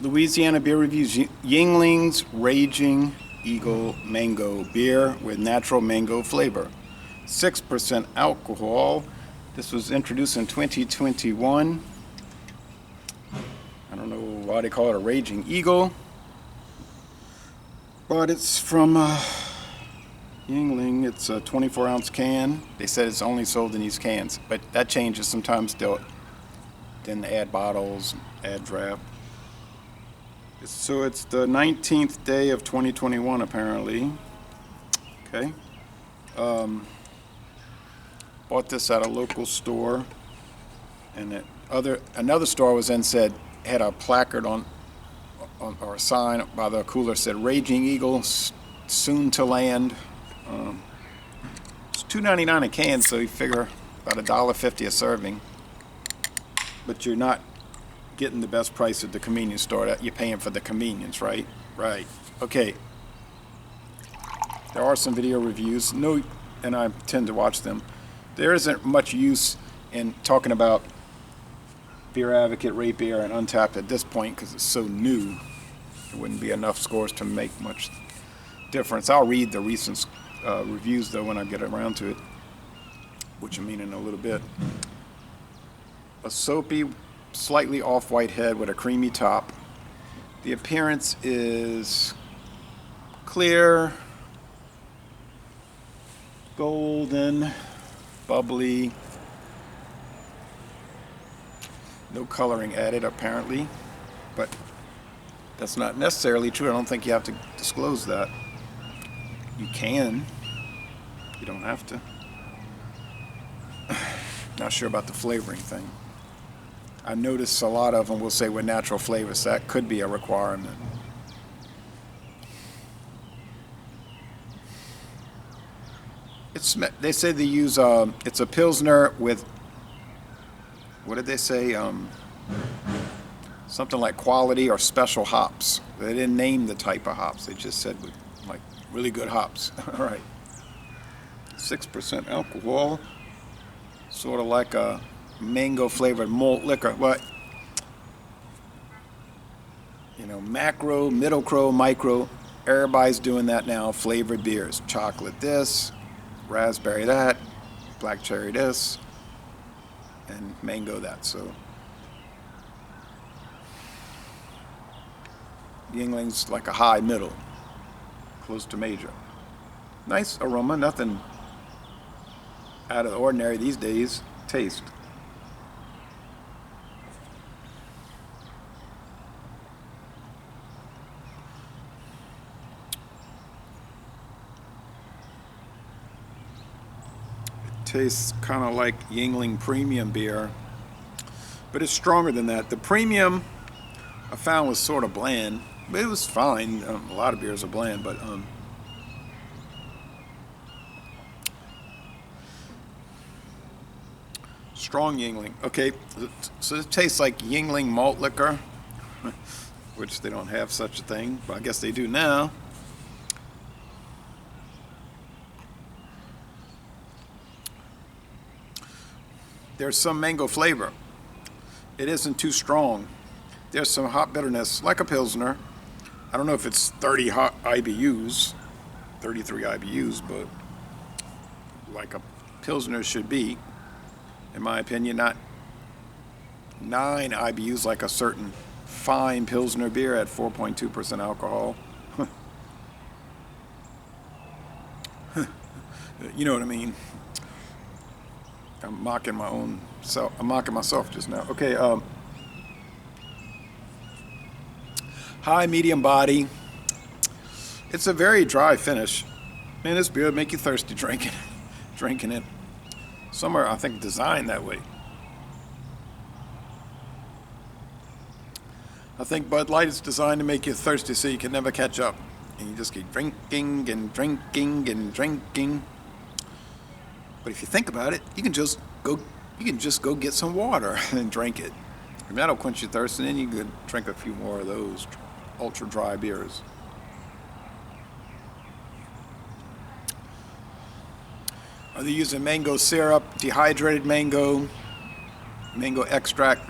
Louisiana Beer Reviews Yuengling's Raging Eagle Mango Beer with natural mango flavor. 6% alcohol. This was introduced in 2021. I don't know why they call it a Raging Eagle, but it's from Yuengling. It's a 24-ounce can. They said it's only sold in these cans, but that changes. Sometimes they'll then add bottles, add draft. So it's the 19th day of 2021, apparently. Okay. Bought this at a local store, and another store was then had a placard on or a sign by the cooler said "Raging Eagle, soon to land." It's $2.99 a can, so you figure about $1.50 a serving. But you're not getting the best price at the convenience store. That you're paying for the convenience, right? Right. Okay. There are some video reviews. No, and I tend to watch them. There isn't much use in talking about Beer Advocate, Rate Beer, and Untapped at this point because it's so new. There wouldn't be enough scores to make much difference. I'll read the recent reviews though when I get around to it, which I mean in a little bit. A soapy, slightly off-white head with a creamy top. The appearance is clear, golden, bubbly. No coloring added apparently, but that's not necessarily true. I don't think you have to disclose that. You can. You don't have to. Not sure about the flavoring thing. I notice a lot of them will say with natural flavors. That could be a requirement. They say they use it's a Pilsner with, what did they say? Something like quality or special hops. They didn't name the type of hops. They just said with like really good hops. All right. 6% alcohol. Sort of like a mango flavored malt liquor. What? You know, macro, middle crow, micro. Everybody's doing that now. Flavored beers. Chocolate this, raspberry that, black cherry this, and mango that. So Yuengling's like a high middle, close to major. Nice aroma, nothing out of the ordinary these days. Taste. Tastes kind of like Yuengling premium beer, but it's stronger than that. The premium I found was sort of bland, but it was fine. A lot of beers are bland, but strong Yuengling. Okay, so it tastes like Yuengling malt liquor, which they don't have such a thing, but I guess they do now. There's some mango flavor. It isn't too strong. There's some hop bitterness, like a Pilsner. I don't know if it's 30 hot IBUs, 33 IBUs, but like a Pilsner should be, in my opinion, not 9 IBUs like a certain fine Pilsner beer at 4.2% alcohol. You know what I mean? I'm mocking my own self. I'm mocking myself just now. Okay. High medium body. It's a very dry finish. Man, this beer would make you thirsty drinking it. Some are, I think, designed that way. I think Bud Light is designed to make you thirsty so you can never catch up, and you just keep drinking and drinking and drinking. But if you think about it, you can just go get some water and drink it. And that'll quench your thirst, and then you could drink a few more of those ultra dry beers. Are they using mango syrup, dehydrated mango, mango extract?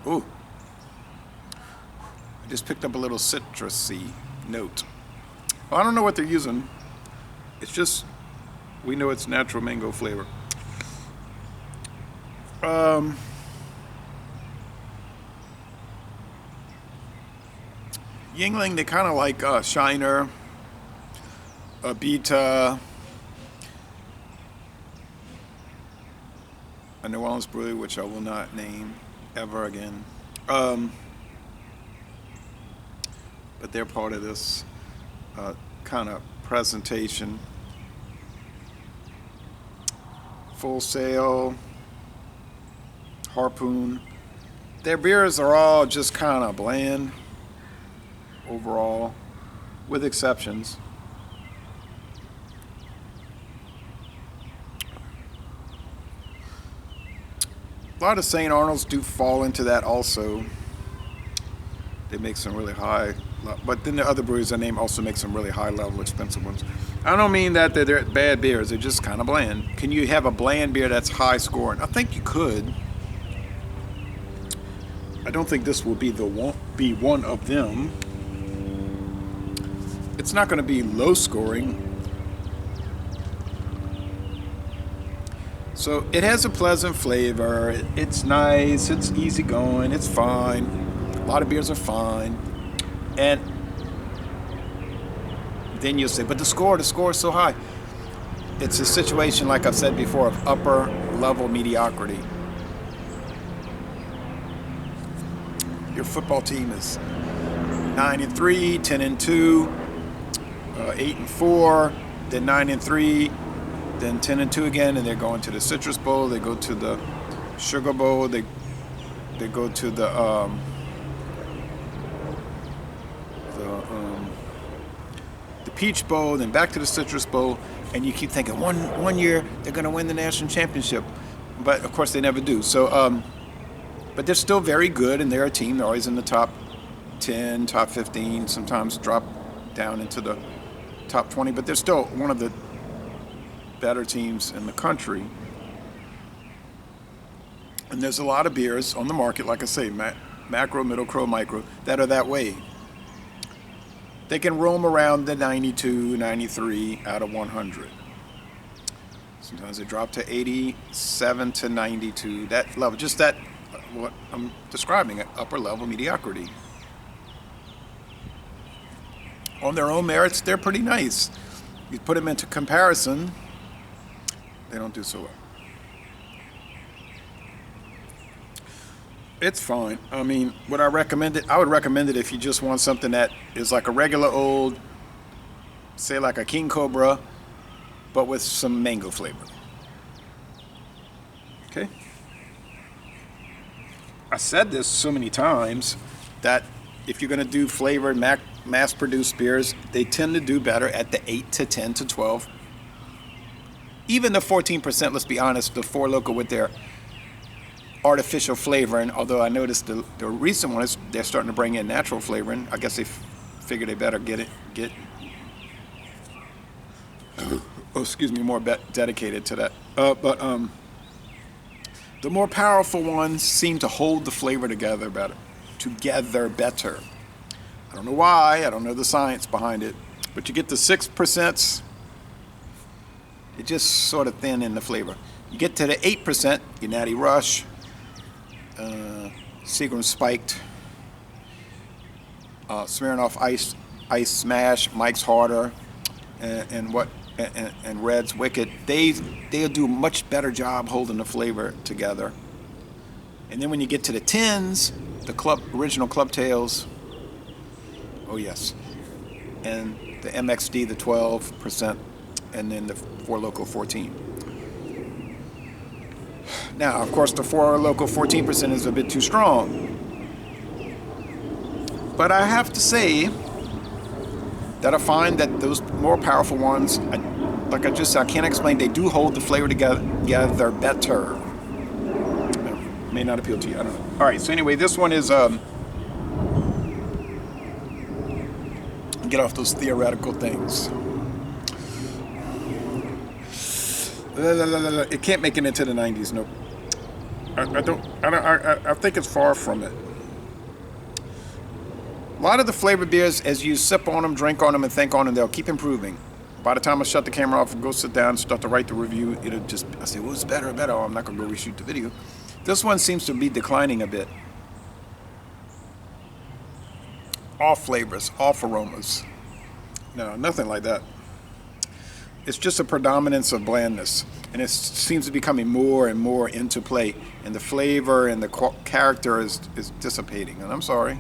Ooh, I just picked up a little citrusy note. Well, I don't know what they're using. It's just, we know it's natural mango flavor. Yuengling, they kind of like Shiner, Beta, a New Orleans brewery, which I will not name ever again. But they're part of this kind of presentation. Full Sail, Harpoon. Their beers are all just kind of bland overall, with exceptions. A lot of St. Arnold's do fall into that also. They make some really high, but then the other breweries I name also make some really high level expensive ones. I don't mean that they're bad beers, they're just kind of bland. Can you have a bland beer that's high scoring? I think you could. I don't think this will be one of them. It's not going to be low scoring. So it has a pleasant flavor. It's nice. It's easygoing. It's fine. A lot of beers are fine. And then you'll say, but the score is so high. It's a situation, like I've said before, of upper level mediocrity. Your football team is 9-3, 10-2, 8-4, then 9-3. Then 10-2 again, and they're going to the Citrus Bowl. They go to the Sugar Bowl. They go to the Peach Bowl. Then back to the Citrus Bowl, and you keep thinking one year they're going to win the national championship, but of course they never do. So, but they're still very good, and they're a team. They're always in the top 10, top 15. Sometimes drop down into the top 20, but they're still one of the better teams in the country. And there's a lot of beers on the market, like I say, macro, middle crow, micro, that are that way. They can roam around the 92, 93 out of 100. Sometimes they drop to 87 to 92. That level, just that, what I'm describing, upper level mediocrity. On their own merits, they're pretty nice. You put them into comparison, they don't do so well. It's fine. I mean, would I recommend it? I would recommend it if you just want something that is like a regular old, say like a King Cobra, but with some mango flavor. Okay? I said this so many times that if you're going to do flavored mass-produced beers, they tend to do better at the 8 to 10 to 12. Even the 14%, let's be honest, the Four Loko with their artificial flavoring, although I noticed the recent one is they're starting to bring in natural flavoring. I guess they figure they better get more dedicated to that. But the more powerful ones seem to hold the flavor together better. I don't know why, I don't know the science behind it, but you get the 6%, it just sort of thin in the flavor. You get to the 8%, your Natty Rush, Seagram Spiked, Smirnoff Ice Smash, Mike's Harder, and Red's Wicked. They'll do a much better job holding the flavor together. And then when you get to the 10s, the original Club Tails, oh yes, and the MXD, the 12%, and then the Four Loko 14. Now, of course, the Four Loko 14% is a bit too strong. But I have to say that I find that those more powerful ones, like I just said, I can't explain, they do hold the flavor together better. May not appeal to you, I don't know. All right, so anyway, this one is, get off those theoretical things. It can't make it into the 90s, nope. I think it's far from it. A lot of the flavored beers, as you sip on them, drink on them, and think on them, they'll keep improving. By the time I shut the camera off and go sit down and start to write the review, it'll just, I say, well, it's better and better. Oh, I'm not going to go reshoot the video. This one seems to be declining a bit. Off flavors, off aromas. No, nothing like that. It's just a predominance of blandness. And it seems to be coming more and more into play. And the flavor and the character is dissipating. And I'm sorry,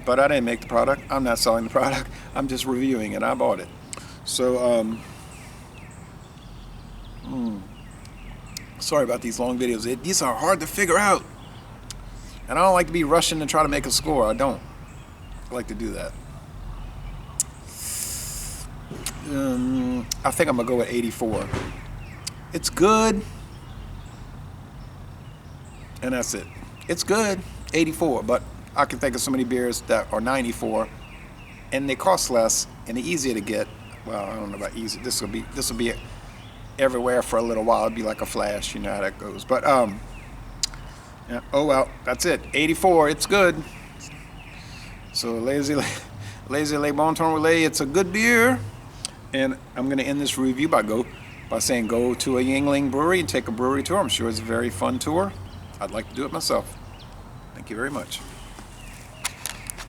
but I didn't make the product. I'm not selling the product. I'm just reviewing it. I bought it. So, sorry about these long videos. These are hard to figure out. And I don't like to be rushing to try to make a score. I don't like to do that. I think I'm going to go with 84. It's good. And that's it. It's good, 84. But I can think of so many beers that are 94. And they cost less and they're easier to get. Well, I don't know about easy. This will be everywhere for a little while. It'll be like a flash. You know how that goes. But, yeah, oh well, that's it. 84, it's good. So Lazy Le Bon Ton Relais, it's a good beer. And I'm going to end this review by saying go to a Yuengling Brewery and take a brewery tour. I'm sure it's a very fun tour. I'd like to do it myself. Thank you very much.